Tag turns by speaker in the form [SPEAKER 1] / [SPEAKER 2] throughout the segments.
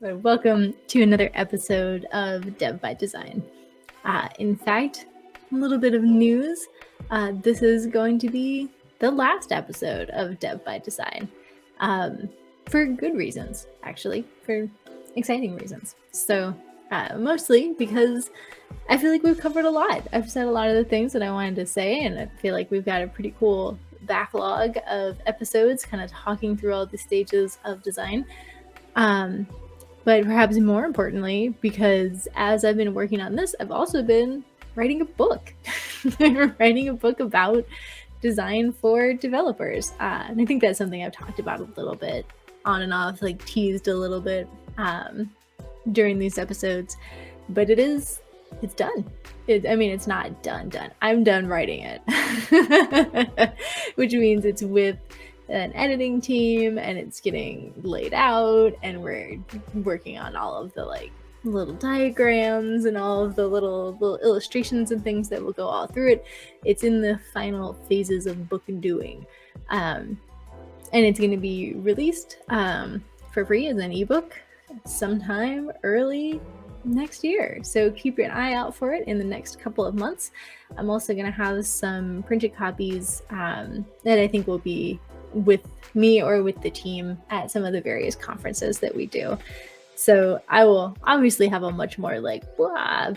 [SPEAKER 1] Welcome to another episode of Dev by Design. In fact, a little bit of news. This is going to be the last episode of Dev by Design. For good reasons, actually, for exciting reasons. So, mostly because I feel like we've covered a lot. I've said a lot of the things that I wanted to say, and I feel like we've got a pretty cool backlog of episodes kind of talking through all the stages of design. But perhaps more importantly, because as I've been working on this, I've also been writing a book. Writing a book about design for developers. And I think that's something I've talked about a little bit on and off, like teased a little bit during these episodes. But it's done. It's not done. I'm done writing it, which means it's with an editing team and it's getting laid out and we're working on all of the like little diagrams and all of the little illustrations and things that will go all through it. It's in the final phases of book doing, and it's going to be released for free as an ebook sometime early next year. So keep an eye out for it in the next couple of months. I'm also going to have some printed copies that I think will be with me or with the team at some of the various conferences that we do. So I will obviously have a much more like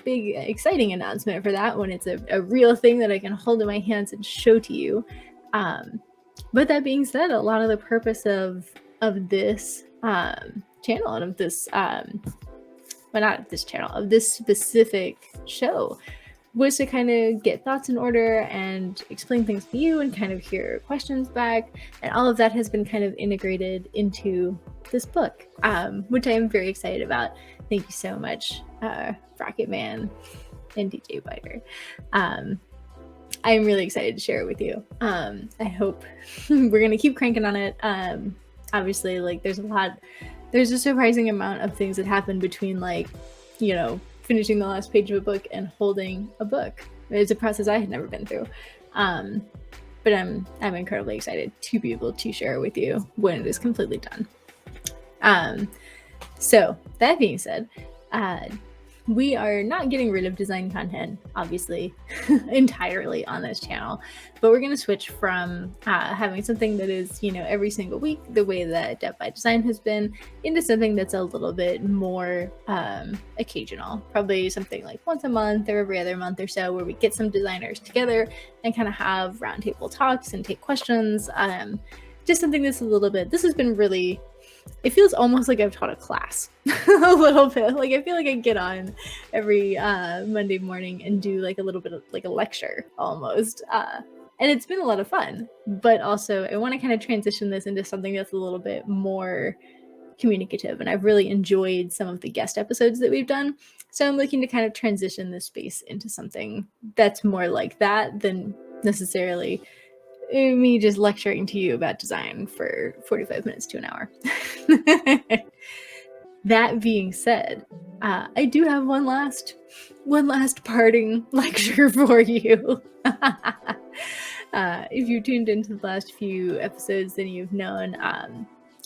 [SPEAKER 1] big exciting announcement for that when it's a real thing that I can hold in my hands and show to you. But that being said, a lot of the purpose of this channel and of this of this specific show was to kind of get thoughts in order and explain things to you and kind of hear questions back. And all of that has been kind of integrated into this book, which I am very excited about. Thank you so much, Rocket Man and DJ Biter. I am really excited to share it with you. I hope we're going to keep cranking on it. Obviously, like there's a surprising amount of things that happen between finishing the last page of a book and holding a book. It's a process I had never been through. But I'm incredibly excited to be able to share it with you when it is completely done. So that being said, we are not getting rid of design content, obviously, entirely on this channel, but we're going to switch from having something that is, every single week, the way that Dev by Design has been, into something that's a little bit more occasional, probably something like once a month or every other month or so, where we get some designers together and kind of have roundtable talks and take questions. Just something that's this has been really, it feels almost like I've taught a class a little bit. Like I feel like I get on every Monday morning and do like a little bit of like a lecture almost. And it's been a lot of fun, but also I want to kind of transition this into something that's a little bit more communicative. And I've really enjoyed some of the guest episodes that we've done. So I'm looking to kind of transition this space into something that's more like that than necessarily me just lecturing to you about design for 45 minutes to an hour. That being said, I do have one last parting lecture for you. If you tuned into the last few episodes, then you've known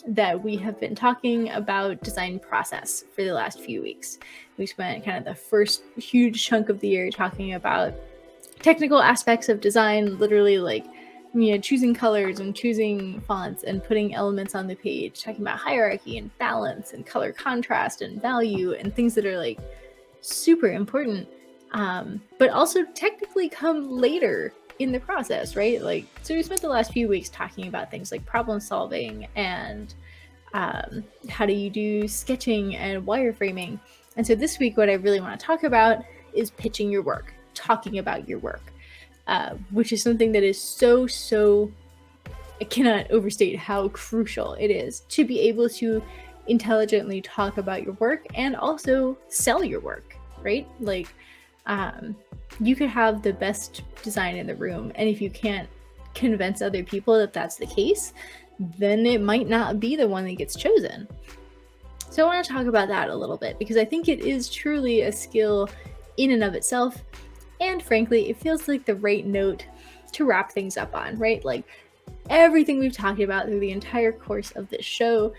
[SPEAKER 1] that we have been talking about design process for the last few weeks. We spent kind of the first huge chunk of the year talking about technical aspects of design, literally like choosing colors and choosing fonts and putting elements on the page, talking about hierarchy and balance and color contrast and value and things that are like super important, but also technically come later in the process, right? Like, so we spent the last few weeks talking about things like problem solving and how do you do sketching and wireframing. And so this week, what I really want to talk about is pitching your work, talking about your work. Which is something that is so, I cannot overstate how crucial it is to be able to intelligently talk about your work and also sell your work, right? Like, you could have the best design in the room, and if you can't convince other people that that's the case, then it might not be the one that gets chosen. So I want to talk about that a little bit, because I think it is truly a skill in and of itself. And frankly, it feels like the right note to wrap things up on, right? Like everything we've talked about through the entire course of this show,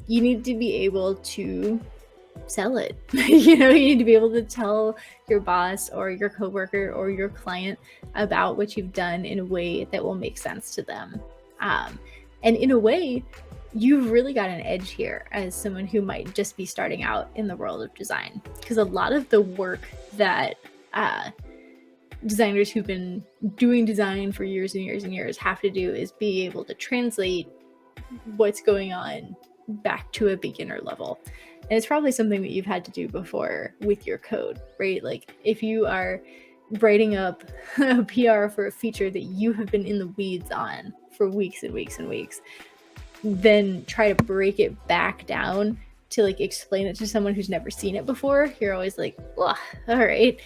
[SPEAKER 1] you need to be able to sell it. You need to be able to tell your boss or your coworker or your client about what you've done in a way that will make sense to them. And in a way, you've really got an edge here as someone who might just be starting out in the world of design, because a lot of the work that designers who've been doing design for years and years and years have to do is be able to translate what's going on back to a beginner level. And it's probably something that you've had to do before with your code, right? Like if you are writing up a PR for a feature that you have been in the weeds on for weeks and weeks and weeks, then try to break it back down to like explain it to someone who's never seen it before. You're always like, well, all right,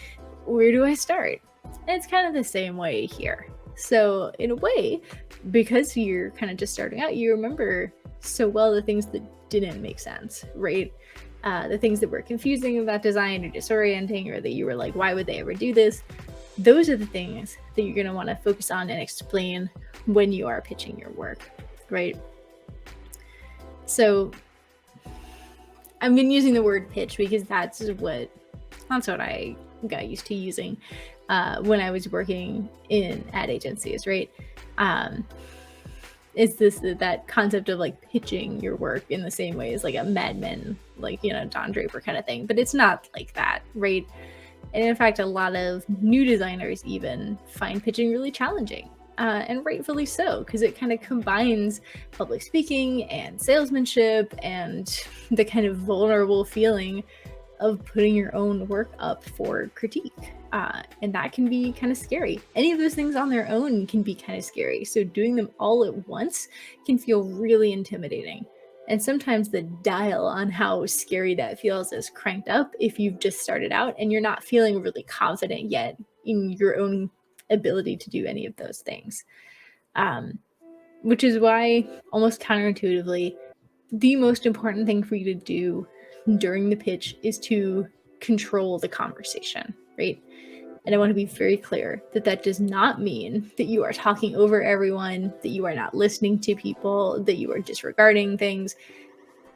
[SPEAKER 1] where do I start? And it's kind of the same way here. So in a way, because you're kind of just starting out, you remember so well the things that didn't make sense, right? The things that were confusing about design or disorienting, or that you were like, why would they ever do this? Those are the things that you're going to want to focus on and explain when you are pitching your work, right? So I've been using the word pitch because that's what I got used to using when I was working in ad agencies, right? Is that concept of like pitching your work in the same way as like a Mad Men, like, Don Draper kind of thing, but it's not like that, right? And in fact, a lot of new designers even find pitching really challenging, and rightfully so, because it kind of combines public speaking and salesmanship and the kind of vulnerable feeling of putting your own work up for critique. And that can be kind of scary. Any of those things on their own can be kind of scary. So doing them all at once can feel really intimidating. And sometimes the dial on how scary that feels is cranked up if you've just started out and you're not feeling really confident yet in your own ability to do any of those things. Which is why, almost counterintuitively, the most important thing for you to do during the pitch is to control the conversation, right? And I want to be very clear that does not mean that you are talking over everyone, that you are not listening to people, that you are disregarding things.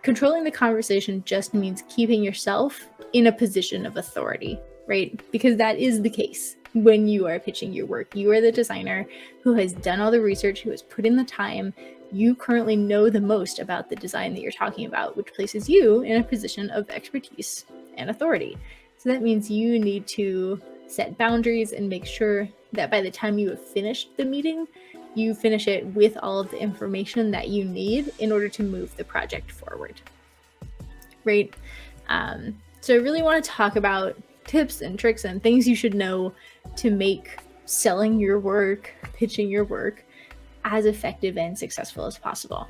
[SPEAKER 1] Controlling the conversation just means keeping yourself in a position of authority, right? Because that is the case when you are pitching your work. You are the designer who has done all the research, who has put in the time. You currently know the most about the design that you're talking about, which places you in a position of expertise and authority. So that means you need to set boundaries and make sure that by the time you have finished the meeting, you finish it with all of the information that you need in order to move the project forward, right? So I really want to talk about tips and tricks and things you should know to make selling your work, pitching your work, as effective and successful as possible.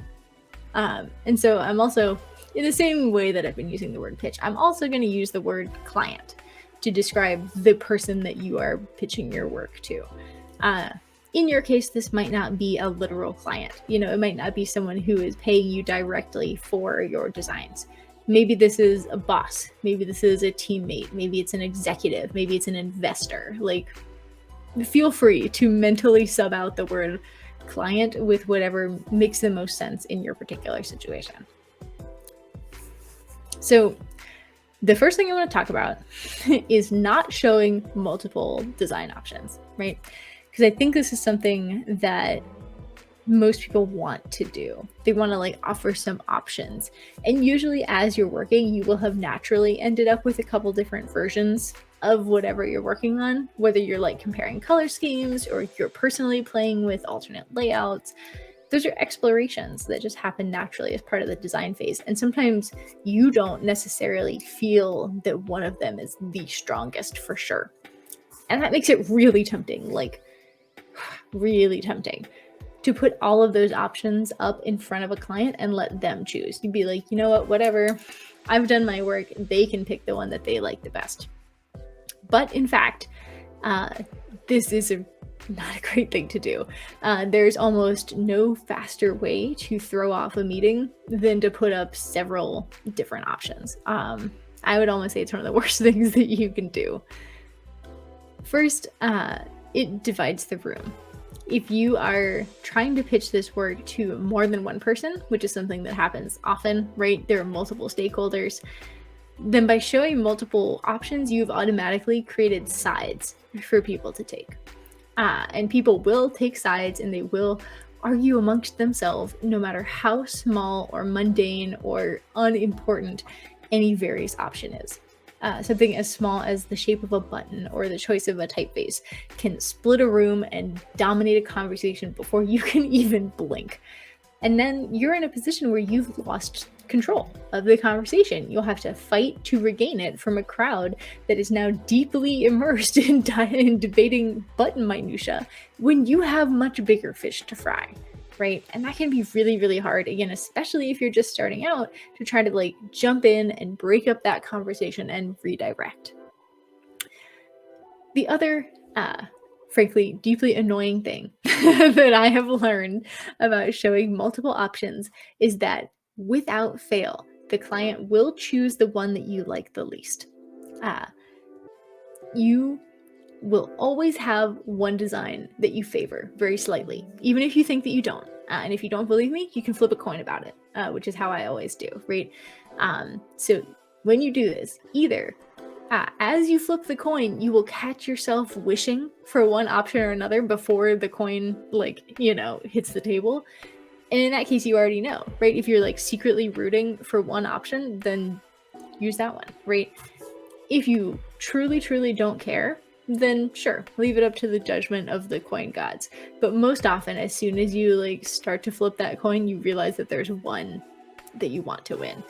[SPEAKER 1] And so I'm also, in the same way that I've been using the word pitch, I'm also going to use the word client to describe the person that you are pitching your work to. In your case, this might not be a literal client. It might not be someone who is paying you directly for your designs. Maybe this is a boss. Maybe this is a teammate. Maybe it's an executive. Maybe it's an investor. Like, feel free to mentally sub out the word client with whatever makes the most sense in your particular situation. So the first thing I want to talk about is not showing multiple design options, right? Because I think this is something that most people want to do. They want to offer some options. And usually as you're working, you will have naturally ended up with a couple different versions of whatever you're working on, whether you're comparing color schemes or you're personally playing with alternate layouts. Those are explorations that just happen naturally as part of the design phase. And sometimes you don't necessarily feel that one of them is the strongest for sure. And that makes it really tempting, really tempting to put all of those options up in front of a client and let them choose. You'd be like, you know what, whatever, I've done my work. They can pick the one that they like the best. But in fact, this is not a great thing to do. There's almost no faster way to throw off a meeting than to put up several different options. I would almost say it's one of the worst things that you can do. First, it divides the room. If you are trying to pitch this work to more than one person, which is something that happens often, right? There are multiple stakeholders. then by showing multiple options, you've automatically created sides for people to take. And people will take sides and they will argue amongst themselves, no matter how small or mundane or unimportant any various option is. Something as small as the shape of a button or the choice of a typeface can split a room and dominate a conversation before you can even blink. And then you're in a position where you've lost control of the conversation. You'll have to fight to regain it from a crowd that is now deeply immersed in debating button minutia when you have much bigger fish to fry, right? And that can be really, really hard, again, especially if you're just starting out, to try to like jump in and break up that conversation and redirect. The other frankly, deeply annoying thing that I have learned about showing multiple options is that without fail, the client will choose the one that you like the least. You will always have one design that you favor very slightly, even if you think that you don't. And if you don't believe me, you can flip a coin about it, which is how I always do, right? So when you do this, either as you flip the coin, you will catch yourself wishing for one option or another before the coin, hits the table. And in that case, you already know, right? If you're like secretly rooting for one option, then use that one, right? If you truly, truly don't care, then sure, leave it up to the judgment of the coin gods. But most often, as soon as you start to flip that coin, you realize that there's one that you want to win.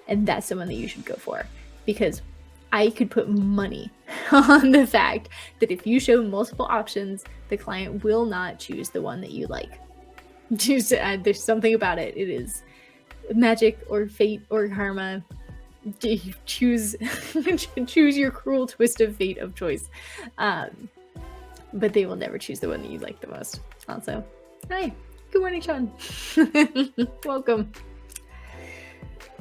[SPEAKER 1] And that's the one that you should go for. Because I could put money on the fact that if you show multiple options, the client will not choose the one that you like. There's something about it. It is magic or fate or karma. Choose your cruel twist of fate of choice. But they will never choose the one that you like the most. Also, hi, good morning, Sean. Welcome.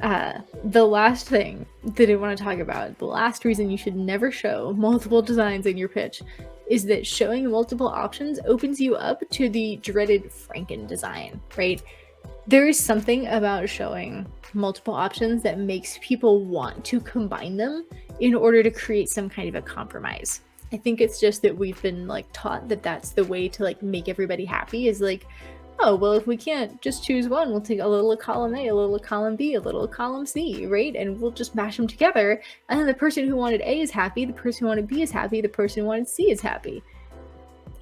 [SPEAKER 1] The last thing that I want to talk about, the last reason you should never show multiple designs in your pitch, is that showing multiple options opens you up to the dreaded Franken design, right? There is something about showing multiple options that makes people want to combine them in order to create some kind of a compromise. I think it's just that we've been taught that that's the way to make everybody happy, is oh, well, if we can't just choose one, we'll take a little of column A, a little of column B, a little of column C, right? And we'll just mash them together. And then the person who wanted A is happy, the person who wanted B is happy, the person who wanted C is happy.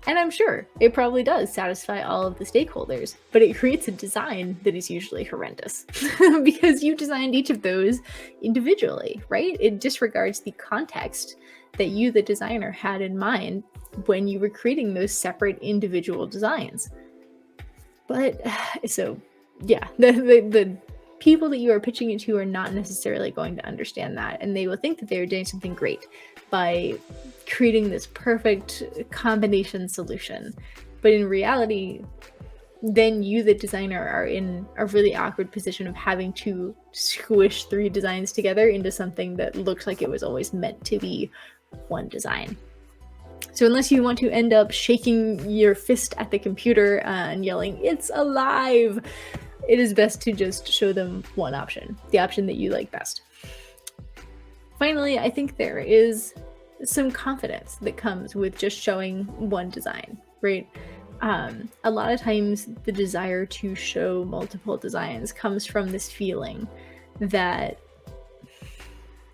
[SPEAKER 1] And I'm sure it probably does satisfy all of the stakeholders, but it creates a design that is usually horrendous because you designed each of those individually, right? It disregards the context that you, the designer, had in mind when you were creating those separate individual designs. But so, yeah, the people that you are pitching it to are not necessarily going to understand that. And they will think that they are doing something great by creating this perfect combination solution. But in reality, then you, the designer, are in a really awkward position of having to squish three designs together into something that looks like it was always meant to be one design. So unless you want to end up shaking your fist at the computer and yelling, "It's alive!" it is best to just show them one option, the option that you like best. Finally, I think there is some confidence that comes with just showing one design, right? A lot of times the desire to show multiple designs comes from this feeling that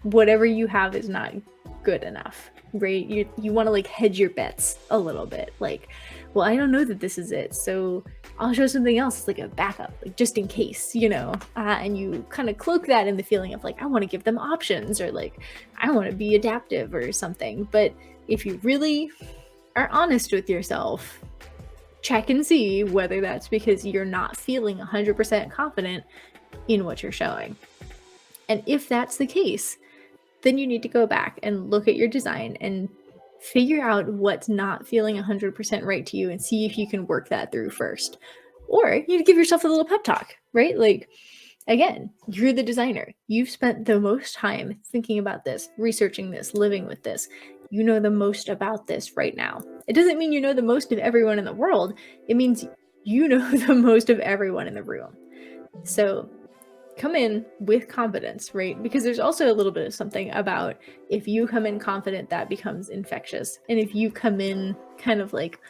[SPEAKER 1] whatever you have is not good enough, right? You want to hedge your bets a little bit, well, I don't know that this is it, so I'll show something else as a backup, just in case, and you kind of cloak that in the feeling of I want to give them options, or I want to be adaptive or something. But if you really are honest with yourself, check and see whether that's because you're not feeling 100% confident in what you're showing. And if that's the case, then you need to go back and look at your design and figure out what's not feeling 100% right to you and see if you can work that through first. Or you give yourself a little pep talk, right? Again, you're the designer. You've spent the most time thinking about this, researching this, living with this. You know the most about this right now. It doesn't mean you know the most of everyone in the world. It means you know the most of everyone in the room. So come in with confidence, right? Because there's also a little bit of something about if you come in confident, that becomes infectious. And if you come in kind of like,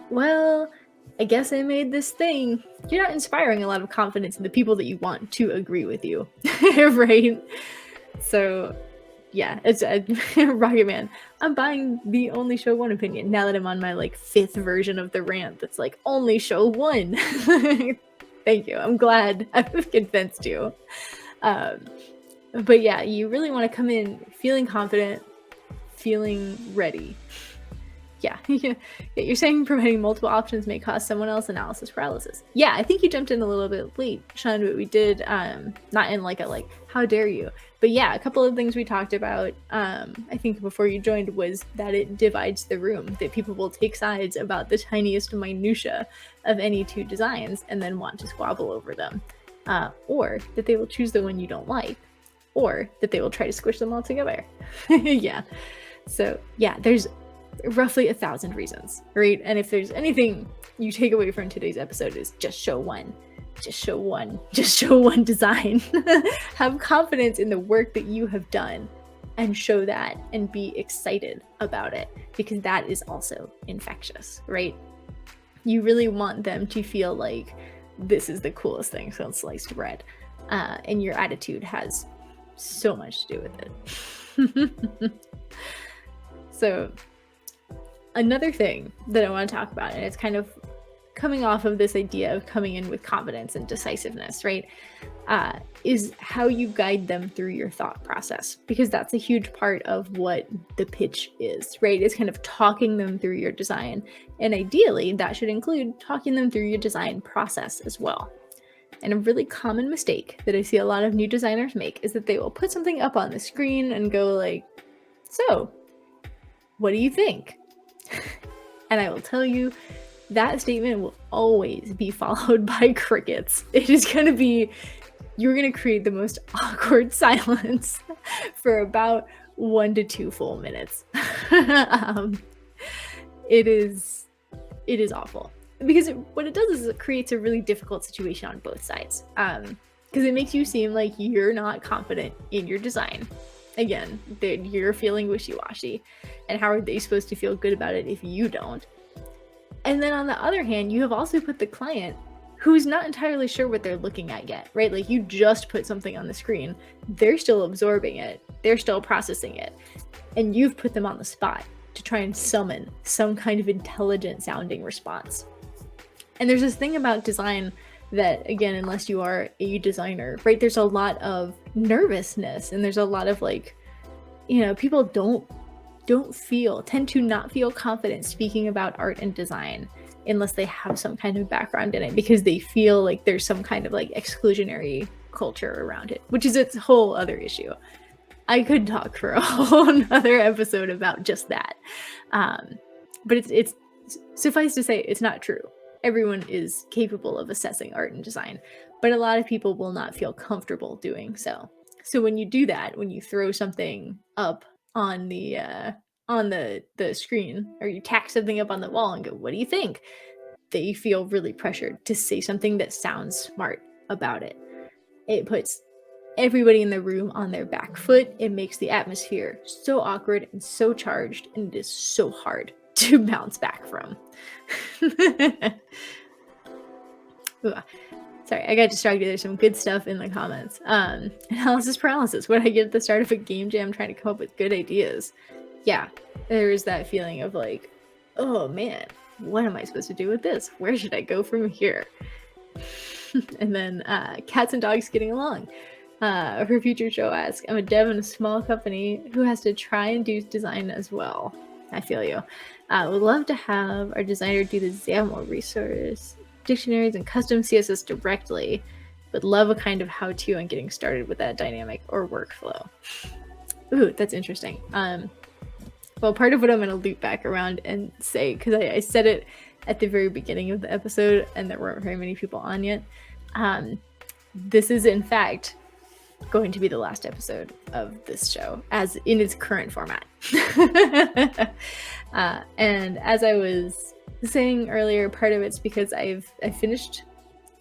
[SPEAKER 1] well, I guess I made this thing, you're not inspiring a lot of confidence in the people that you want to agree with you, right? So yeah, it's Rocket Man. I'm buying the only show one opinion now that I'm on my like 5th version of the rant that's like only show one. Thank you. I'm glad I've convinced you. But yeah, you really want to come in feeling confident, feeling ready. Yeah, you're saying providing multiple options may cause someone else analysis paralysis. Yeah, I think you jumped in a little bit late, Sean, but we did, not in like a like, how dare you? But yeah, a couple of things we talked about, I think before you joined, was that it divides the room, that people will take sides about the tiniest minutia of any two designs and then want to squabble over them. Or that they will choose the one you don't like, or that they will try to squish them all together. Yeah. So yeah, there's roughly 1,000 reasons, right? And if there's anything you take away from today's episode, is just show one design. Have confidence in the work that you have done and show that and be excited about it, because that is also infectious, right? You really want them to feel like this is the coolest thing since sliced bread, and your attitude has so much to do with it. So another thing that I want to talk about, and it's kind of coming off of this idea of coming in with confidence and decisiveness, right, is how you guide them through your thought process, because that's a huge part of what the pitch is, right? It's kind of talking them through your design, and ideally that should include talking them through your design process as well. And a really common mistake that I see a lot of new designers make is that they will put something up on the screen and go like, so what do you think? And I will tell you, that statement will always be followed by crickets. It is going to be, you're going to create the most awkward silence for about 1 to 2 full minutes. It is awful, because what it does is it creates a really difficult situation on both sides. Because it makes you seem like you're not confident in your design. Again, you're feeling wishy-washy, and how are they supposed to feel good about it if you don't? And then on the other hand, you have also put the client who's not entirely sure what they're looking at yet, right? Like, you just put something on the screen, they're still absorbing it, they're still processing it, and you've put them on the spot to try and summon some kind of intelligent sounding response. And there's this thing about design that, again, unless you are a designer, right, there's a lot of nervousness, and there's a lot of like, people tend to not feel confident speaking about art and design unless they have some kind of background in it, because they feel like there's some kind of like exclusionary culture around it, which is its whole other issue. I could talk for a whole other episode about just that. But it's suffice to say, it's not true. Everyone is capable of assessing art and design, but a lot of people will not feel comfortable doing so. So when you do that, when you throw something up on the screen, or you tack something up on the wall and go, what do you think? They feel really pressured to say something that sounds smart about it. It puts everybody in the room on their back foot. It makes the atmosphere so awkward and so charged, and it is so hard to bounce back from. Sorry, I got distracted. There's some good stuff in the comments. Analysis paralysis. What I get at the start of a game jam trying to come up with good ideas. Yeah, there is that feeling of like, oh man, what am I supposed to do with this? Where should I go from here? And then cats and dogs getting along. Her future show asks, I'm a dev in a small company who has to try and do design as well. I feel you. Would love to have our designer do the XAML resource, dictionaries, and custom CSS directly, but love a kind of how-to on getting started with that dynamic or workflow. Ooh, that's interesting. Well, part of what I'm going to loop back around and say, because I said it at the very beginning of the episode and there weren't very many people on yet, this is in fact going to be the last episode of this show as in its current format. And as I was saying earlier, part of it's because I finished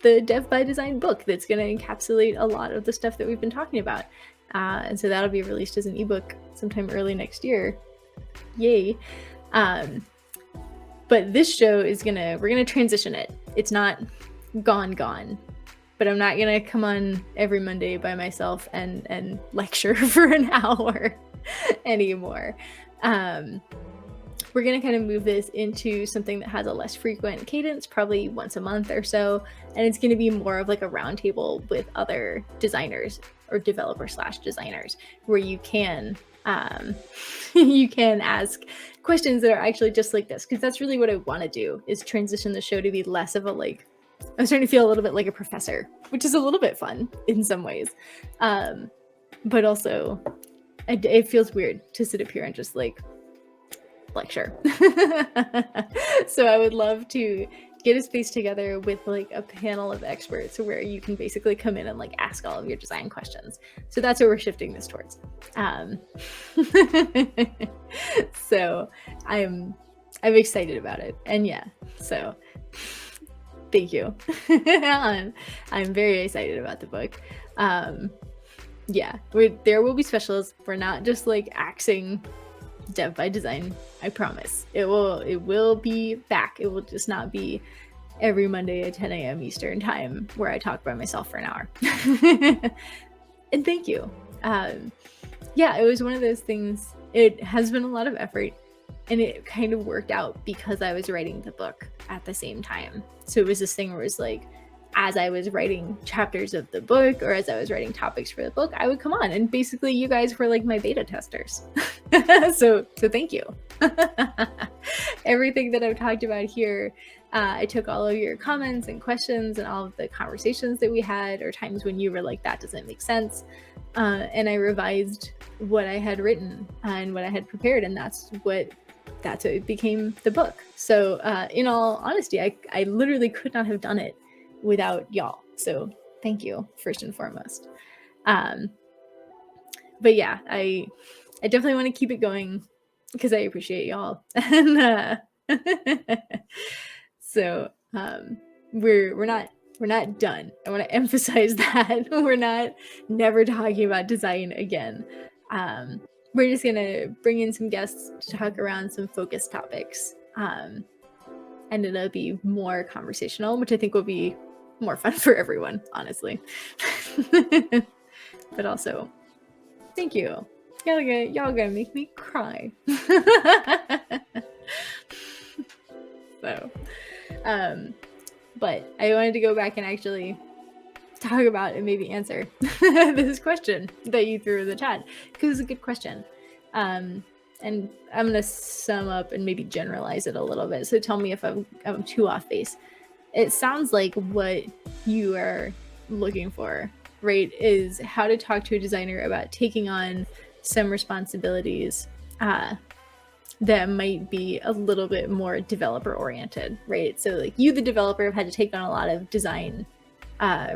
[SPEAKER 1] the Dev by Design book that's going to encapsulate a lot of the stuff that we've been talking about. And so that'll be released as an ebook sometime early next year. Yay. But this show is we're gonna transition it. It's not gone, but I'm not gonna come on every Monday by myself and lecture for an hour anymore. We're gonna kind of move this into something that has a less frequent cadence, probably once a month or so, and it's gonna be more of like a roundtable with other designers or developer/designers, where you can you can ask questions that are actually just like this, because that's really what I want to do, is transition the show to be less of a I'm starting to feel a little bit like a professor, which is a little bit fun in some ways, but also it feels weird to sit up here and just lecture. So I would love to get a space together with a panel of experts where you can basically come in and ask all of your design questions. So that's what we're shifting this towards. So I'm excited about it, and yeah, so thank you. I'm very excited about the book. Yeah, there will be specials. We're not just axing Dev by Design. I promise. It will be back. It will just not be every Monday at 10 a.m. Eastern time where I talk by myself for an hour. And thank you. Yeah, it was one of those things. It has been a lot of effort, and it kind of worked out because I was writing the book at the same time. So it was this thing where it was as I was writing chapters of the book, or as I was writing topics for the book, I would come on, and basically you guys were my beta testers. So thank you. Everything that I've talked about here, I took all of your comments and questions and all of the conversations that we had, or times when you were that doesn't make sense, and I revised what I had written and what I had prepared, and that's what it became, the book. So in all honesty, I literally could not have done it without y'all. So thank you, first and foremost. But yeah, I definitely want to keep it going because I appreciate y'all. And so we're not done. I want to emphasize that we're not never talking about design again. We're just gonna bring in some guests to talk around some focused topics, and it'll be more conversational, which I think will be more fun for everyone, honestly. But also, thank you. Y'all gonna make me cry. So, but I wanted to go back and actually talk about and maybe answer this question that you threw in the chat, because it's a good question. And I'm gonna sum up and maybe generalize it a little bit. So tell me if I'm too off base. It sounds like what you are looking for, right, is how to talk to a designer about taking on some responsibilities that might be a little bit more developer oriented, right? So you, the developer, have had to take on a lot of design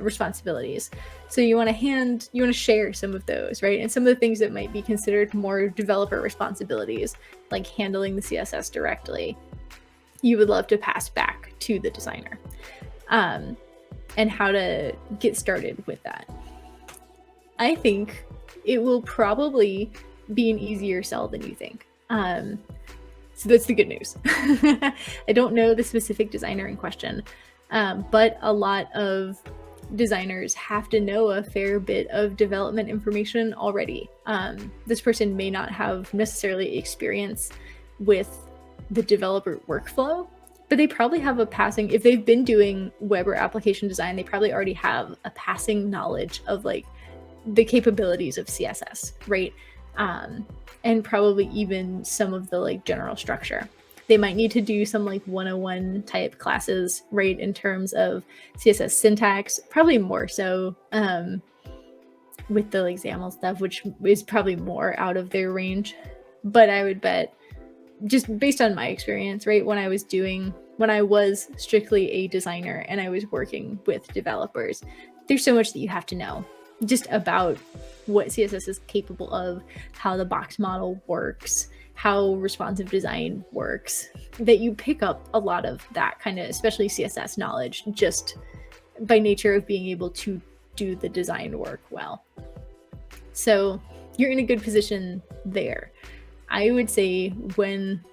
[SPEAKER 1] responsibilities. So you want to share some of those, right? And some of the things that might be considered more developer responsibilities, like handling the CSS directly, you would love to pass back to the designer, and how to get started with that. I think it will probably be an easier sell than you think. So that's the good news. I don't know the specific designer in question, but a lot of designers have to know a fair bit of development information already. This person may not have necessarily experience with the developer workflow, but they probably have a passing, if they've been doing web or application design, they probably already have a passing knowledge of the capabilities of CSS, right? And probably even some of the general structure. They might need to do some 101 type classes, right, in terms of CSS syntax, probably more so with the XAML stuff, which is probably more out of their range. But I would bet, just based on my experience, right, when I was strictly a designer and I was working with developers, there's so much that you have to know just about what CSS is capable of, how the box model works, how responsive design works, that you pick up a lot of that kind of, especially CSS knowledge, just by nature of being able to do the design work well. So you're in a good position there. I would say when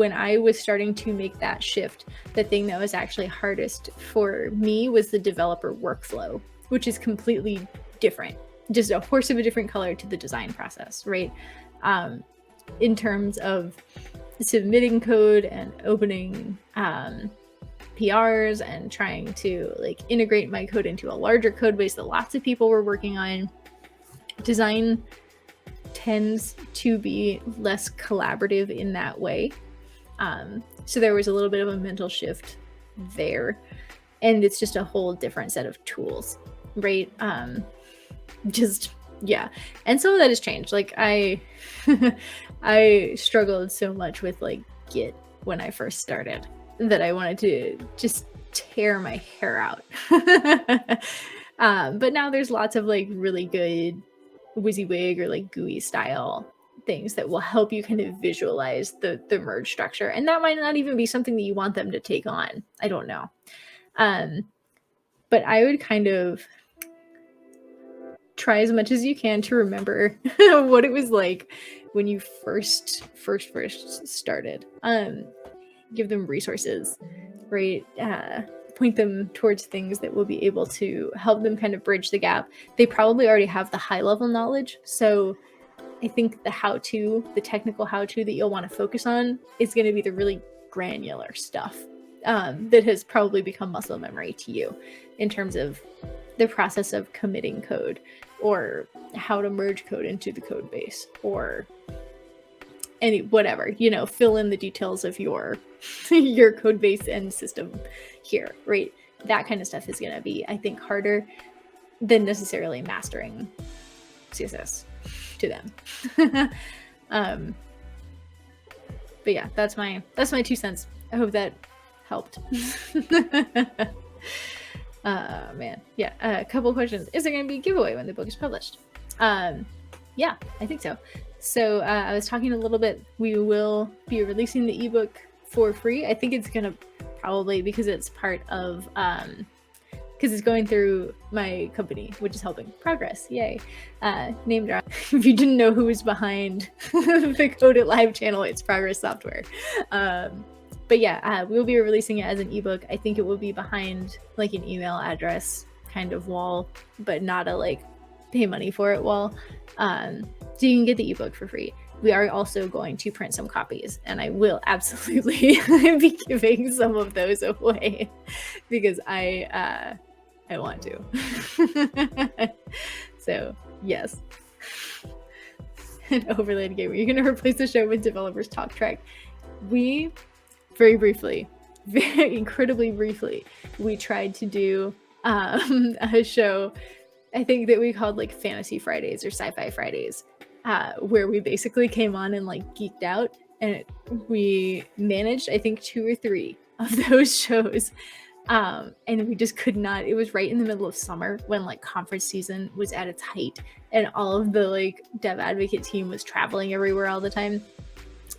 [SPEAKER 1] I was starting to make that shift, the thing that was actually hardest for me was the developer workflow, which is completely different, just a horse of a different color to the design process, right? In terms of submitting code and opening PRs and trying to like integrate my code into a larger code base that lots of people were working on, design tends to be less collaborative in that way. So there was a little bit of a mental shift there, and it's just a whole different set of tools, right? Yeah. And some of that has changed. Like I struggled so much with like Git when I first started that I wanted to just tear my hair out. But now there's lots of like really good WYSIWYG or like GUI style things that will help you kind of visualize the merge structure. And that might not even be something that you want them to take on. I don't know. But I would kind of try as much as you can to remember what it was like when you first started. Give them resources, right? Point them towards things that will be able to help them kind of bridge the gap. They probably already have the high level knowledge, so I think the technical how-to that you'll want to focus on is going to be the really granular stuff that has probably become muscle memory to you in terms of the process of committing code or how to merge code into the code base or whatever, fill in the details of your code base and system here, right? That kind of stuff is going to be, I think, harder than necessarily mastering CSS to them. But yeah, that's my 2 cents. I hope that helped. Man, yeah. A couple questions. Is there going to be a giveaway when the book is published? Yeah, I think so. So I was talking a little bit. We will be releasing the ebook for free. I think it's going to probably, because it's part of because it's going through my company, which is helping Progress. Yay. Name drop. If you didn't know who was behind the Code It Live channel, it's Progress Software. But yeah, we'll be releasing it as an ebook. I think it will be behind like an email address kind of wall, but not a like pay money for it wall. So you can get the ebook for free. We are also going to print some copies, and I will absolutely be giving some of those away because I want to. So yes. An overlaid gamer. You're going to replace the show with developers talk track. We very incredibly briefly, we tried to do a show, I think that we called like Fantasy Fridays or Sci-Fi Fridays, where we basically came on and like geeked out, and we managed, I think, 2 or 3 of those shows. And we just could not. It was right in the middle of summer when like conference season was at its height, and all of the like dev advocate team was traveling everywhere all the time.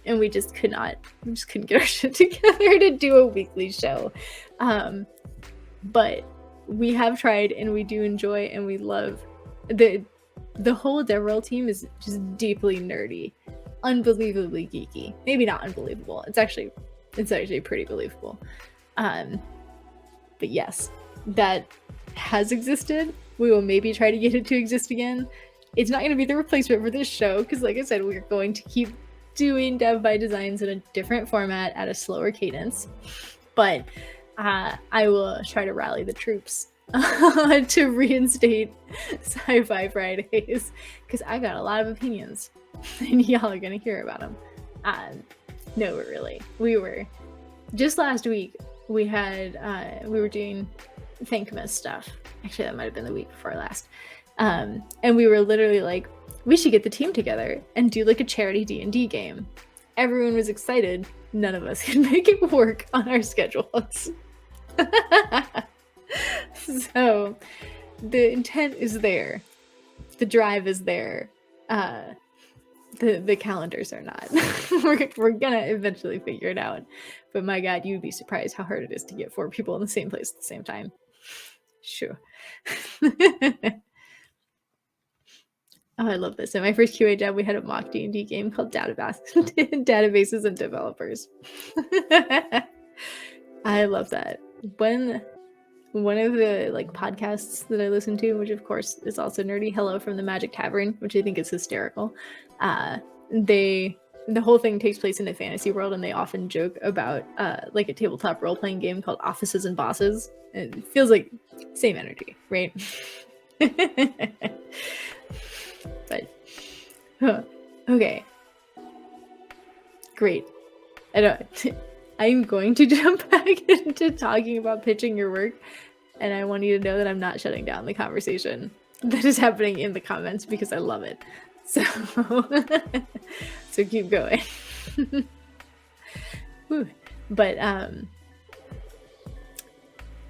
[SPEAKER 1] And we just couldn't get our shit together to do a weekly show. But we have tried, and we do enjoy, and we love the whole DevRel team is just deeply nerdy, unbelievably geeky. Maybe not unbelievable. It's actually pretty believable. But yes, that has existed. We will maybe try to get it to exist again. It's not going to be the replacement for this show because, like I said, we're going to keep doing Dev by Designs in a different format at a slower cadence. But I will try to rally the troops to reinstate Sci-Fi Fridays because I got a lot of opinions and y'all are going to hear about them. No, but really, we were just last week. We were doing Thankmas stuff. Actually, that might have been the week before last. And we were literally like, we should get the team together and do like a charity D&D game. Everyone was excited. None of us could make it work on our schedules. So the intent is there. The drive is there. The calendars are not. We're gonna eventually figure it out. But my God, you'd be surprised how hard it is to get 4 people in the same place at the same time. Sure. Oh, I love this. In my first QA job, we had a mock D&D game called Databases and Developers. I love that. When one of the like podcasts that I listen to, which of course is also nerdy, Hello from the Magic Tavern, which I think is hysterical. The whole thing takes place in a fantasy world, and they often joke about like a tabletop role-playing game called Offices and Bosses. It feels like same energy, right? But okay, great. I'm going to jump back into talking about pitching your work, and I want you to know that I'm not shutting down the conversation that is happening in the comments because I love it. So, so keep going. But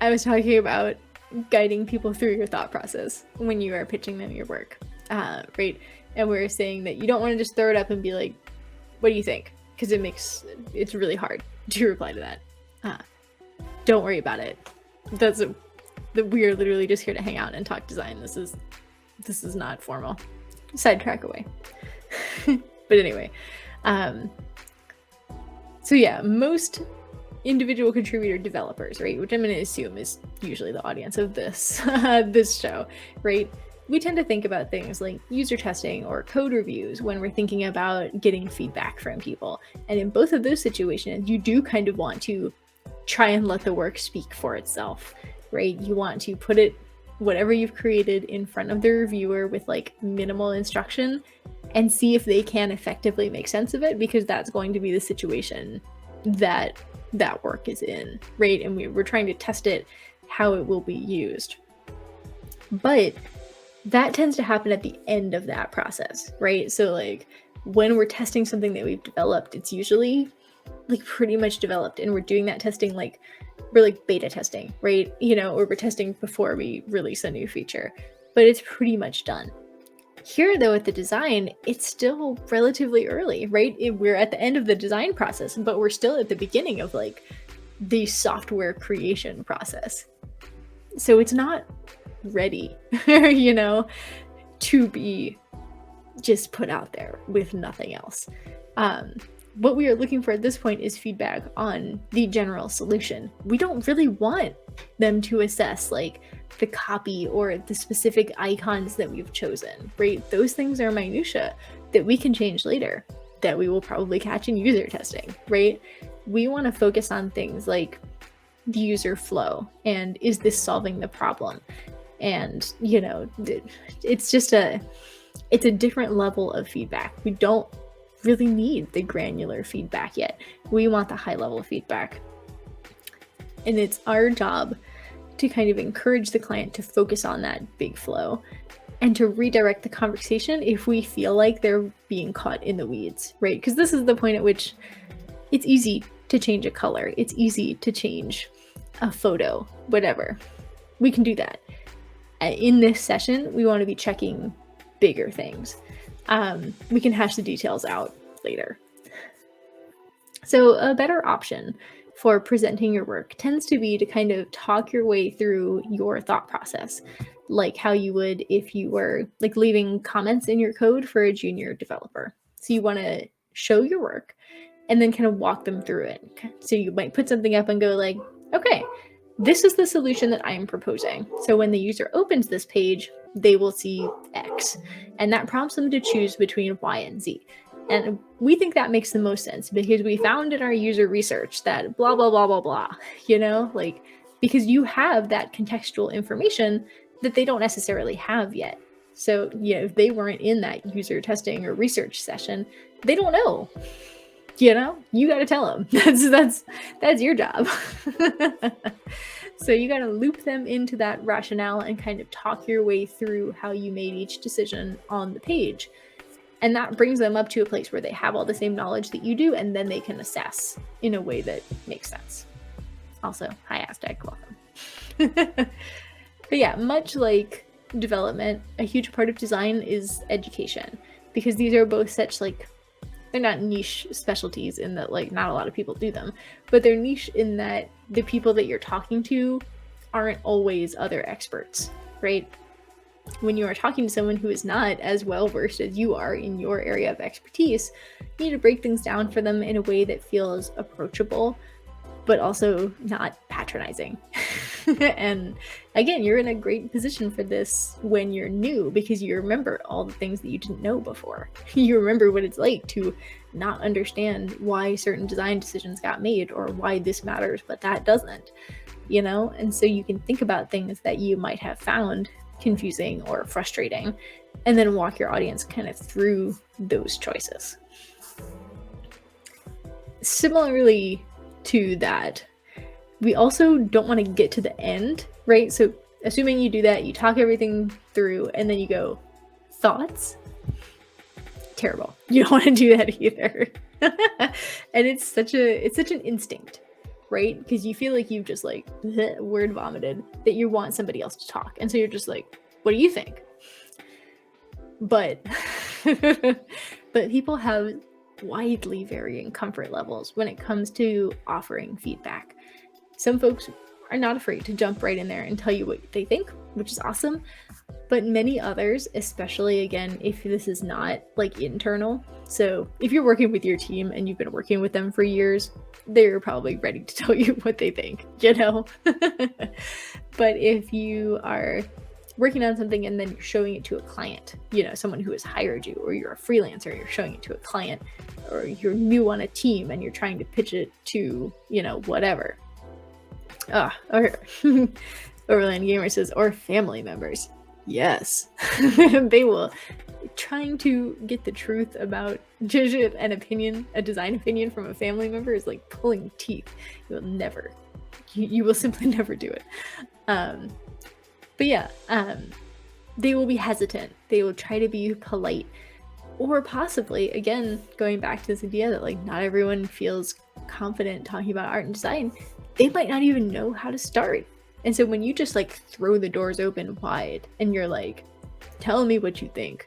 [SPEAKER 1] I was talking about guiding people through your thought process when you are pitching them your work, right? And we were saying that you don't want to just throw it up and be like, "What do you think?" Because it's really hard to reply to that. Don't worry about it. We are literally just here to hang out and talk design. This is not formal. Sidetrack away. But anyway, so yeah, most individual contributor developers, right, which I'm going to assume is usually the audience of this this show, right, we tend to think about things like user testing or code reviews when we're thinking about getting feedback from people. And in both of those situations, you do kind of want to try and let the work speak for itself, right? You want to put it, whatever you've created, in front of the reviewer with like minimal instruction and see if they can effectively make sense of it, because that's going to be the situation that work is in, right? And we're trying to test it, how it will be used. But that tends to happen at the end of that process, right? So like when we're testing something that we've developed, it's usually like pretty much developed, and we're doing that testing like we're like beta testing, right? Or we're testing before we release a new feature, but it's pretty much done. Here though, at the design, it's still relatively early, right? We're at the end of the design process, but we're still at the beginning of like the software creation process. So it's not ready, to be just put out there with nothing else. What we are looking for at this point is feedback on the general solution. We don't really want them to assess like the copy or the specific icons that we've chosen, right? Those things are minutia that we can change later, that we will probably catch in user testing, right? We want to focus on things like the user flow and is this solving the problem? And, it's a different level of feedback. We don't really need the granular feedback yet. We want the high level feedback. And it's our job to kind of encourage the client to focus on that big flow and to redirect the conversation if we feel like they're being caught in the weeds, right? Because this is the point at which it's easy to change a color. It's easy to change a photo, whatever. We can do that. In this session, we want to be checking bigger things. We can hash the details out later. So a better option for presenting your work tends to be to kind of talk your way through your thought process, like how you would if you were like leaving comments in your code for a junior developer. So you want to show your work and then kind of walk them through it. So you might put something up and go like, okay, this is the solution that I am proposing. So when the user opens this page, they will see X, and that prompts them to choose between Y and Z. And we think that makes the most sense because we found in our user research that blah, blah, blah, blah, blah, because you have that contextual information that they don't necessarily have yet. So, if they weren't in that user testing or research session, they don't know. You got to tell them. That's your job. So you got to loop them into that rationale and kind of talk your way through how you made each decision on the page. And that brings them up to a place where they have all the same knowledge that you do, and then they can assess in a way that makes sense. Also, hi Aztec, welcome. But yeah, much like development, a huge part of design is education, because these are both such they're not niche specialties in that not a lot of people do them, but they're niche in that the people that you're talking to aren't always other experts, right? When you are talking to someone who is not as well versed as you are in your area of expertise, you need to break things down for them in a way that feels approachable, but also not patronizing. And again, you're in a great position for this when you're new, because you remember all the things that you didn't know before. You remember what it's like to not understand why certain design decisions got made, or why this matters but that doesn't, you know? And so you can think about things that you might have found confusing or frustrating, and then walk your audience kind of through those choices. Similarly to that, we also don't want to get to the end, right? So assuming you do that, you talk everything through, and then you go, thoughts? Terrible. You don't want to do that either. And it's such an instinct, right? Because you feel like you've just like word vomited, that you want somebody else to talk. And so you're just like, what do you think? But but people have widely varying comfort levels when it comes to offering feedback. Some folks are not afraid to jump right in there and tell you what they think, which is awesome. But many others, especially again, if this is not like internal, so if you're working with your team and you've been working with them for years, they're probably ready to tell you what they think, you know? But if you are working on something and then you're showing it to a client, you know, someone who has hired you, or you're a freelancer, you're showing it to a client, or you're new on a team and you're trying to pitch it to, you know, whatever. Or Overland Gamer says, or family members. Yes. They will. Trying to get the truth about an opinion, a design opinion from a family member is like pulling teeth. You will simply never do it. But yeah, they will be hesitant. They will try to be polite, or possibly, again, going back to this idea that like not everyone feels confident talking about art and design, they might not even know how to start. And so when you just like throw the doors open wide and you're like, tell me what you think,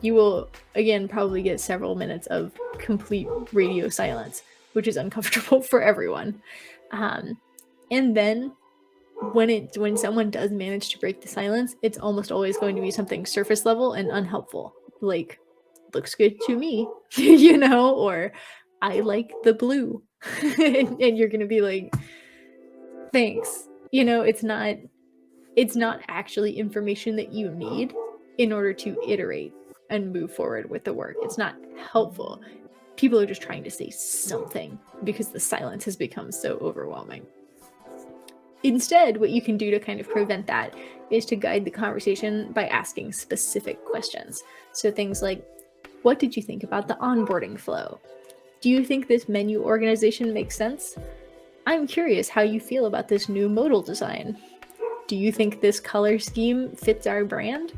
[SPEAKER 1] you will again probably get several minutes of complete radio silence, which is uncomfortable for everyone. And then when someone does manage to break the silence, it's almost always going to be something surface level and unhelpful, like, looks good to me, you know, or I like the blue. And you're gonna be like, thanks. You know, it's not actually information that you need in order to iterate and move forward with the work. It's not helpful. People are just trying to say something because the silence has become so overwhelming. Instead, what you can do to kind of prevent that is to guide the conversation by asking specific questions. So things like, what did you think about the onboarding flow? Do you think this menu organization makes sense? I'm curious how you feel about this new modal design. Do you think this color scheme fits our brand?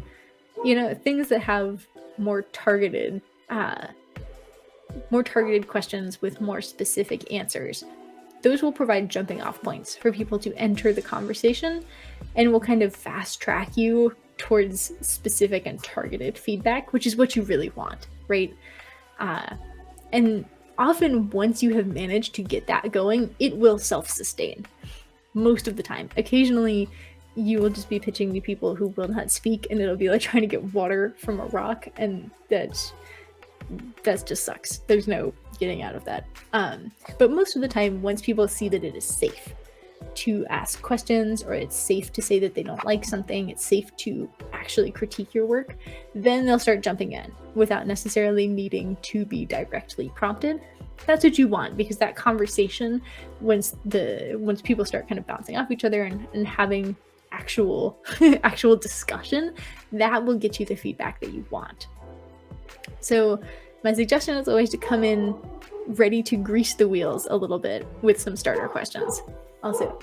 [SPEAKER 1] You know, things that have more targeted questions with more specific answers. Those will provide jumping off points for people to enter the conversation, and will kind of fast track you towards specific and targeted feedback, which is what you really want, right? And often once you have managed to get that going, it will self-sustain most of the time. Occasionally, you will just be pitching to people who will not speak, and it'll be like trying to get water from a rock, and that just sucks. There's no getting out of that. But most of the time, once people see that it is safe to ask questions, or it's safe to say that they don't like something, it's safe to actually critique your work, then they'll start jumping in without necessarily needing to be directly prompted. That's what you want, because that conversation, once people start kind of bouncing off each other and having actual discussion, that will get you the feedback that you want. So my suggestion is always to come in ready to grease the wheels a little bit with some starter questions. Also,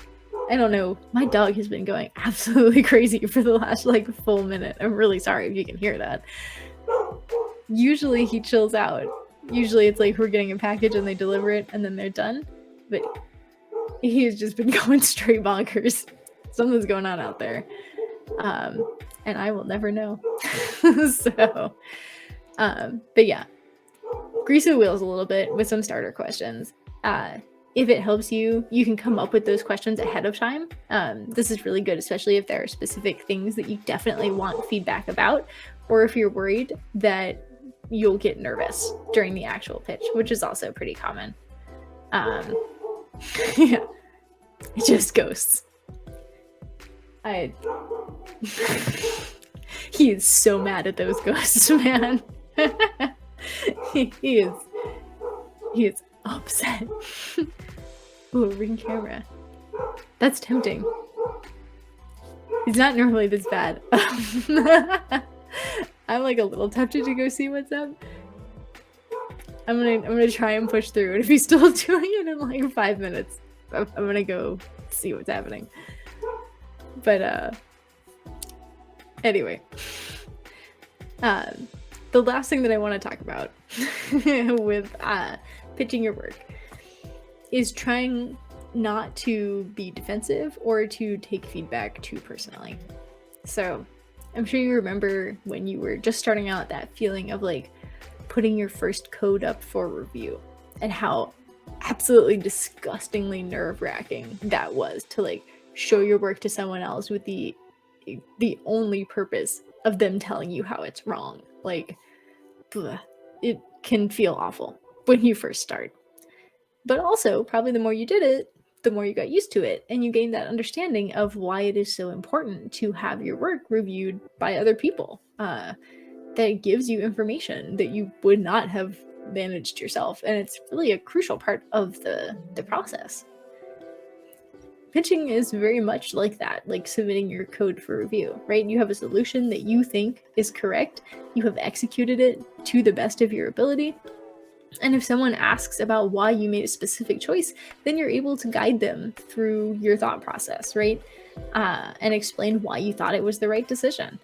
[SPEAKER 1] I don't know, my dog has been going absolutely crazy for the last like full minute. I'm really sorry if you can hear that. Usually he chills out. Usually it's like we're getting a package and they deliver it and then they're done. But he's just been going straight bonkers. Something's going on out there. And I will never know. So, but yeah, grease the wheels a little bit with some starter questions. if it helps you, you can come up with those questions ahead of time. This is really good, especially if there are specific things that you definitely want feedback about, or if you're worried that you'll get nervous during the actual pitch, which is also pretty common. Yeah, it just ghosts. He is so mad at those ghosts, man. he is upset. Ooh, a ring camera. That's tempting. He's not normally this bad. I'm like a little tempted to go see what's up. I'm gonna try and push through it. If he's still doing it in like 5 minutes, I'm gonna go see what's happening. But anyway, the last thing that I want to talk about with pitching your work is trying not to be defensive or to take feedback too personally. So I'm sure you remember when you were just starting out, that feeling of like putting your first code up for review, and how absolutely disgustingly nerve-wracking that was to like show your work to someone else with the only purpose of them telling you how it's wrong. Like, bleh, it can feel awful when you first start. But also, probably the more you did it, the more you got used to it, and you gained that understanding of why it is so important to have your work reviewed by other people. That gives you information that you would not have managed yourself, and it's really a crucial part of the process. Pitching is very much like that, like submitting your code for review, right? You have a solution that you think is correct, you have executed it to the best of your ability, and if someone asks about why you made a specific choice, then you're able to guide them through your thought process, right? And explain why you thought it was the right decision.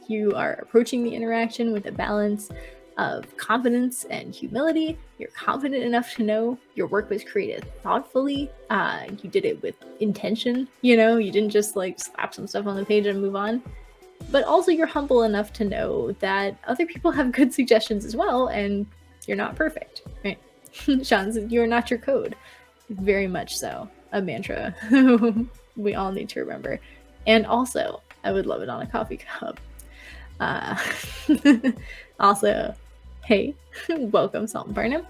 [SPEAKER 1] You are approaching the interaction with a balance of confidence and humility. You're confident enough to know your work was created thoughtfully. You did it with intention, you didn't just like slap some stuff on the page and move on. But also you're humble enough to know that other people have good suggestions as well, and you're not perfect, right? Sean's, you're not your code. Very much so. A mantra we all need to remember. And also, I would love it on a coffee cup. Also, hey, welcome, Salt and Barnum.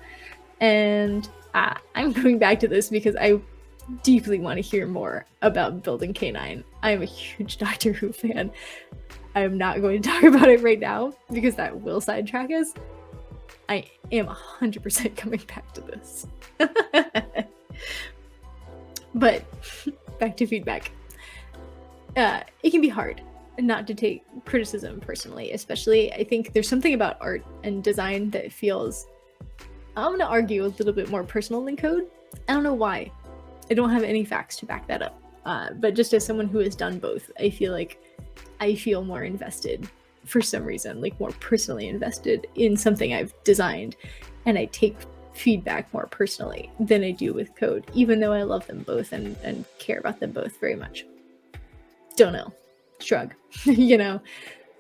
[SPEAKER 1] And I'm going back to this because I deeply want to hear more about Building K9. I am a huge Doctor Who fan. I am not going to talk about it right now because that will sidetrack us. I am 100% coming back to this. But back to feedback. It can be hard not to take criticism personally, especially I think there's something about art and design that feels, I'm going to argue, a little bit more personal than code. I don't know why. I don't have any facts to back that up. But just as someone who has done both, I feel like I feel more invested for some reason, like more personally invested in something I've designed, and I take feedback more personally than I do with code, even though I love them both and care about them both very much. Don't know. Shrug.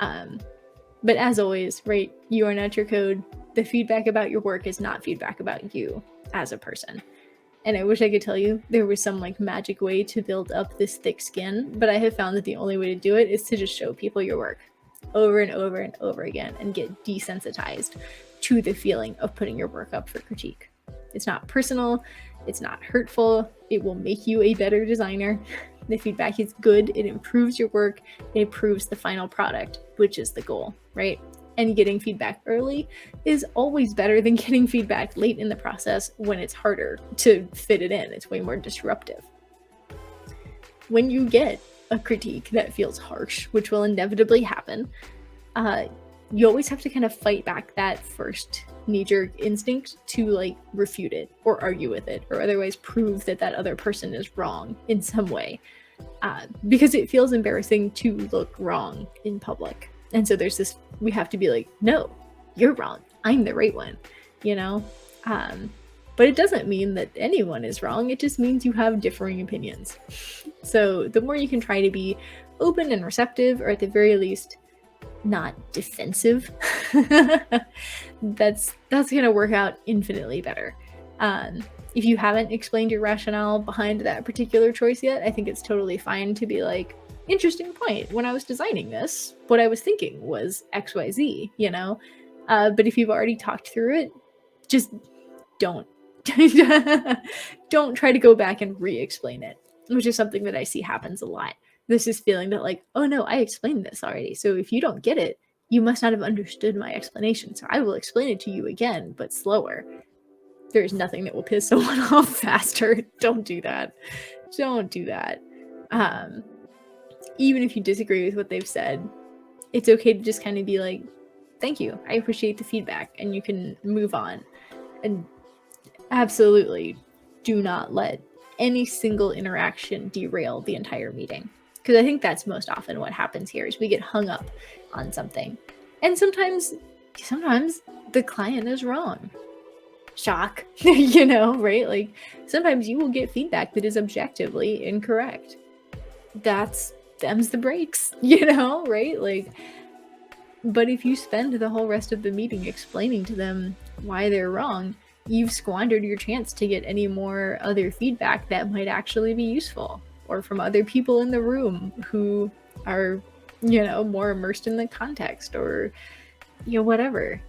[SPEAKER 1] But as always, right, you are not your code. The feedback about your work is not feedback about you as a person. And I wish I could tell you there was some like magic way to build up this thick skin, but I have found that the only way to do it is to just show people your work over and over and over again and get desensitized to the feeling of putting your work up for critique. It's not personal, it's not hurtful, it will make you a better designer. The feedback is good, it improves your work, it improves the final product, which is the goal, right? And getting feedback early is always better than getting feedback late in the process when it's harder to fit it in. It's way more disruptive. When you get a critique that feels harsh, which will inevitably happen, you always have to kind of fight back that first knee-jerk instinct to like refute it or argue with it or otherwise prove that that other person is wrong in some way, because it feels embarrassing to look wrong in public. And so there's this, we have to be like, no, you're wrong, I'm the right one, but it doesn't mean that anyone is wrong. It just means you have differing opinions. So the more you can try to be open and receptive, or at the very least not defensive, that's going to work out infinitely better. if you haven't explained your rationale behind that particular choice yet, I think it's totally fine to be like, interesting point. When I was designing this, what I was thinking was XYZ, you know? But if you've already talked through it, just don't. Don't try to go back and re-explain it, which is something that I see happens a lot. This is feeling that like, oh no, I explained this already. So if you don't get it, you must not have understood my explanation. So I will explain it to you again, but slower. There is nothing that will piss someone off faster. Don't do that. Don't do that. Even if you disagree with what they've said, it's okay to just kind of be like, thank you, I appreciate the feedback, and you can move on. And absolutely do not let any single interaction derail the entire meeting. Because I think that's most often what happens here is we get hung up on something. And sometimes the client is wrong. Shock, you know, right? Like sometimes you will get feedback that is objectively incorrect. Them's the breaks, you know, right? Like, but if you spend the whole rest of the meeting explaining to them why they're wrong, you've squandered your chance to get any more other feedback that might actually be useful, or from other people in the room who are, you know, more immersed in the context, or, you know, whatever.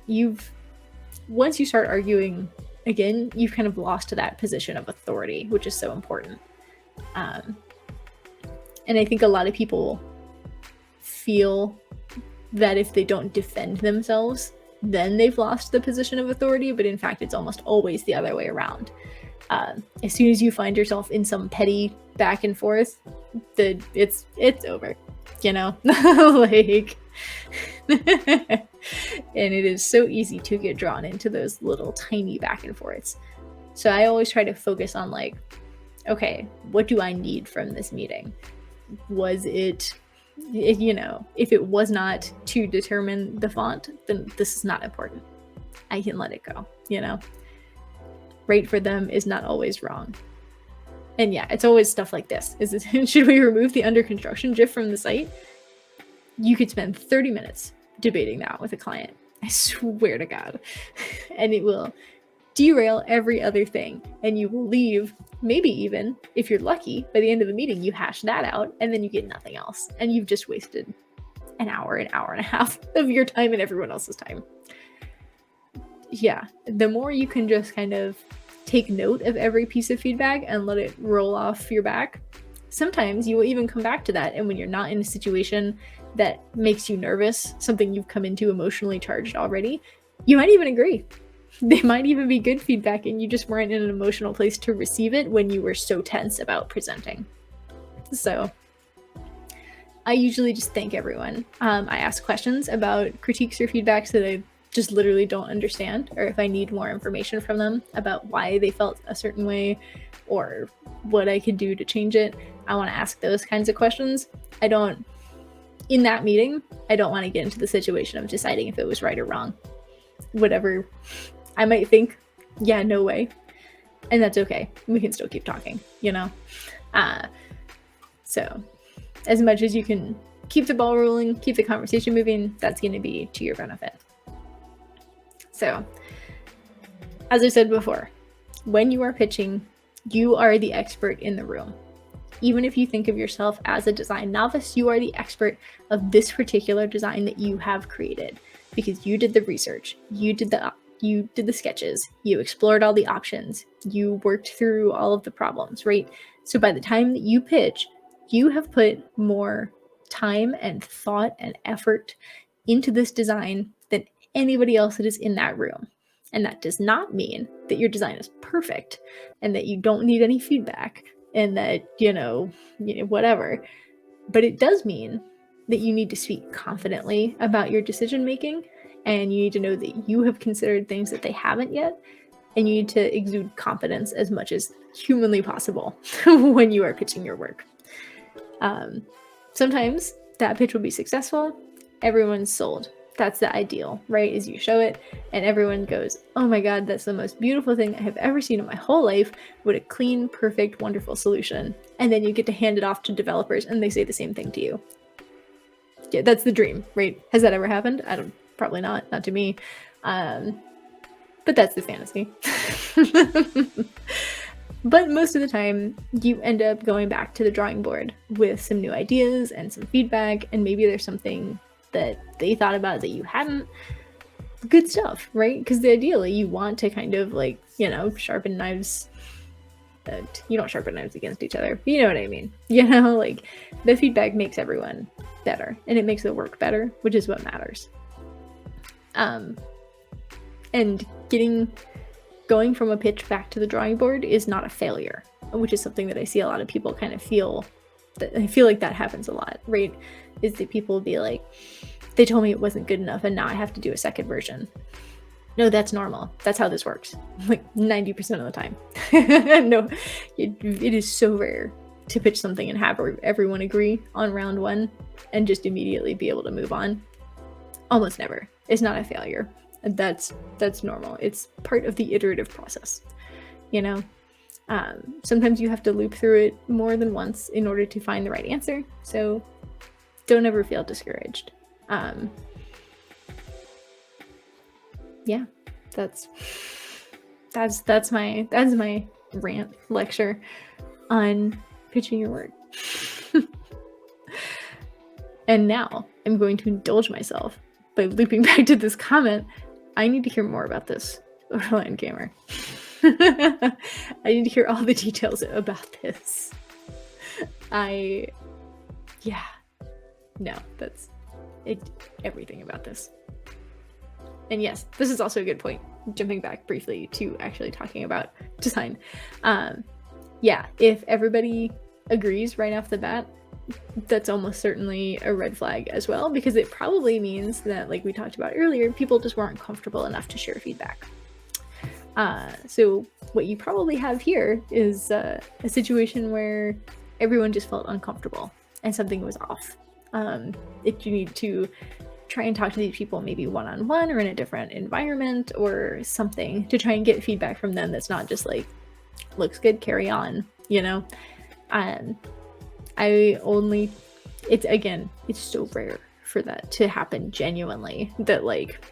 [SPEAKER 1] Once you start arguing again, you've kind of lost that position of authority, which is so important. And I think a lot of people feel that if they don't defend themselves, then they've lost the position of authority, but in fact, it's almost always the other way around. As soon as you find yourself in some petty back and forth, it's over, you know? Like, and it is so easy to get drawn into those little tiny back and forths. So I always try to focus on like, okay, what do I need from this meeting? Was it, you know, if it was not to determine the font, then this is not important. I can let it go, you know? Right for them is not always wrong. And yeah, it's always stuff like this. Should we remove the under construction GIF from the site? You could spend 30 minutes debating that with a client. I swear to God. And it will derail every other thing. And you will leave, maybe even, if you're lucky, by the end of the meeting, you hash that out and then you get nothing else. And you've just wasted an hour and a half of your time and everyone else's time. Yeah, the more you can just kind of take note of every piece of feedback and let it roll off your back, sometimes you will even come back to that. And when you're not in a situation that makes you nervous, something you've come into emotionally charged already, you might even agree. They might even be good feedback and you just weren't in an emotional place to receive it when you were so tense about presenting. So I usually just thank everyone. I ask questions about critiques or feedbacks that I just literally don't understand, or if I need more information from them about why they felt a certain way or what I could do to change it. I want to ask those kinds of questions. In that meeting, I don't want to get into the situation of deciding if it was right or wrong. Whatever I might think, yeah, no way. And that's okay. We can still keep talking, you know? So as much as you can keep the ball rolling, keep the conversation moving, that's going to be to your benefit. So, as I said before, when you are pitching, you are the expert in the room. Even if you think of yourself as a design novice, you are the expert of this particular design that you have created because you did the research, you did the sketches, you explored all the options, you worked through all of the problems, right? So by the time that you pitch, you have put more time and thought and effort into this design than anybody else that is in that room. And that does not mean that your design is perfect and that you don't need any feedback and that, you know, whatever. But it does mean that you need to speak confidently about your decision making, and you need to know that you have considered things that they haven't yet, and you need to exude confidence as much as humanly possible when you are pitching your work. Sometimes that pitch will be successful. Everyone's sold. That's the ideal, right? Is you show it and everyone goes, oh my God, that's the most beautiful thing I have ever seen in my whole life. What a clean, perfect, wonderful solution. And then you get to hand it off to developers and they say the same thing to you. Yeah, that's the dream, right? Has that ever happened? Probably not to me. But that's the fantasy. But most of the time, you end up going back to the drawing board with some new ideas and some feedback, and maybe there's something that they thought about that you hadn't. Good stuff, right? Because ideally, you want to kind of like, sharpen knives. You don't sharpen knives against each other. You know what I mean? Like the feedback makes everyone better, and it makes the work better, which is what matters. And going from a pitch back to the drawing board is not a failure, which is something that I see a lot of people kind of feel. I feel like that happens a lot, right? Is that people will be like, they told me it wasn't good enough and now I have to do a second version. No, that's normal. That's how this works. Like 90% of the time. No, it is so rare to pitch something and have everyone agree on round one and just immediately be able to move on. Almost never. It's not a failure. That's normal. It's part of the iterative process. Sometimes you have to loop through it more than once in order to find the right answer. So don't ever feel discouraged. Yeah, that's my rant lecture on pitching your work. And now I'm going to indulge myself by looping back to this comment. I need to hear more about this overland gamer. I need to hear all the details about this. That's it. Everything about this. And yes, this is also a good point, jumping back briefly to actually talking about design. If everybody agrees right off the bat, that's almost certainly a red flag as well, because it probably means that, like we talked about earlier, people just weren't comfortable enough to share feedback. So what you probably have here is a situation where everyone just felt uncomfortable and something was off. If you need to try and talk to these people maybe one-on-one or in a different environment or something to try and get feedback from them that's not just like, looks good, carry on, it's so rare for that to happen genuinely that like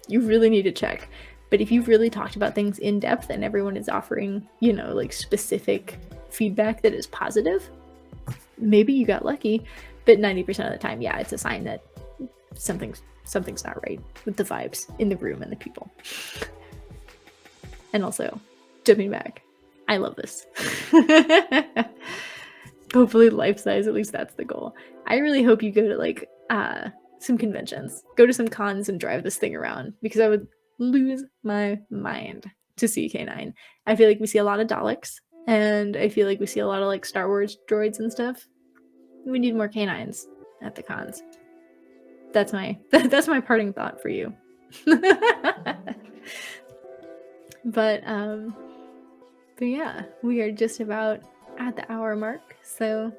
[SPEAKER 1] you really need to check. But if you've really talked about things in depth and everyone is offering, like specific feedback that is positive, maybe you got lucky, but 90% of the time, yeah, it's a sign that something's not right with the vibes in the room and the people. And also, jumping back, I love this. Hopefully life size, at least that's the goal. I really hope you go to like some conventions, go to some cons and drive this thing around, because I would lose my mind to see K9. I feel like we see a lot of Daleks, and I feel like we see a lot of like Star Wars droids and stuff. We need more K9s at the cons. That's my parting thought for you. But yeah, we are just about at the hour mark. So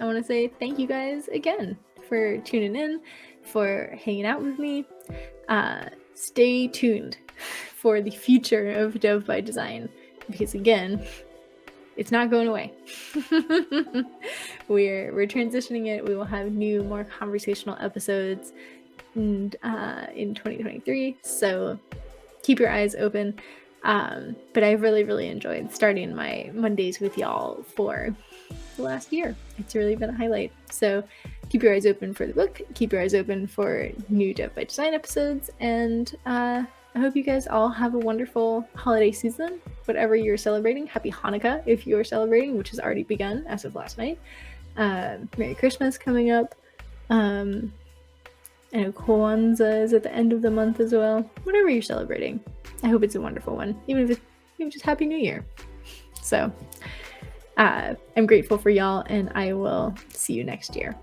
[SPEAKER 1] I want to say thank you guys again for tuning in, for hanging out with me. Stay tuned for the future of Dev by Design, because again, it's not going away. We're transitioning it. We will have new, more conversational episodes in 2023. So keep your eyes open. But I've really enjoyed starting my Mondays with y'all for the last year. It's really been a highlight. So keep your eyes open for the book. Keep your eyes open for new Dev by Design episodes. And I hope you guys all have a wonderful holiday season, whatever you're celebrating. Happy Hanukkah if you're celebrating, which has already begun as of last night. Merry Christmas coming up. I know Kwanzaa is at the end of the month as well. Whatever you're celebrating, I hope it's a wonderful one, even if it's just Happy New Year. So I'm grateful for y'all, and I will see you next year.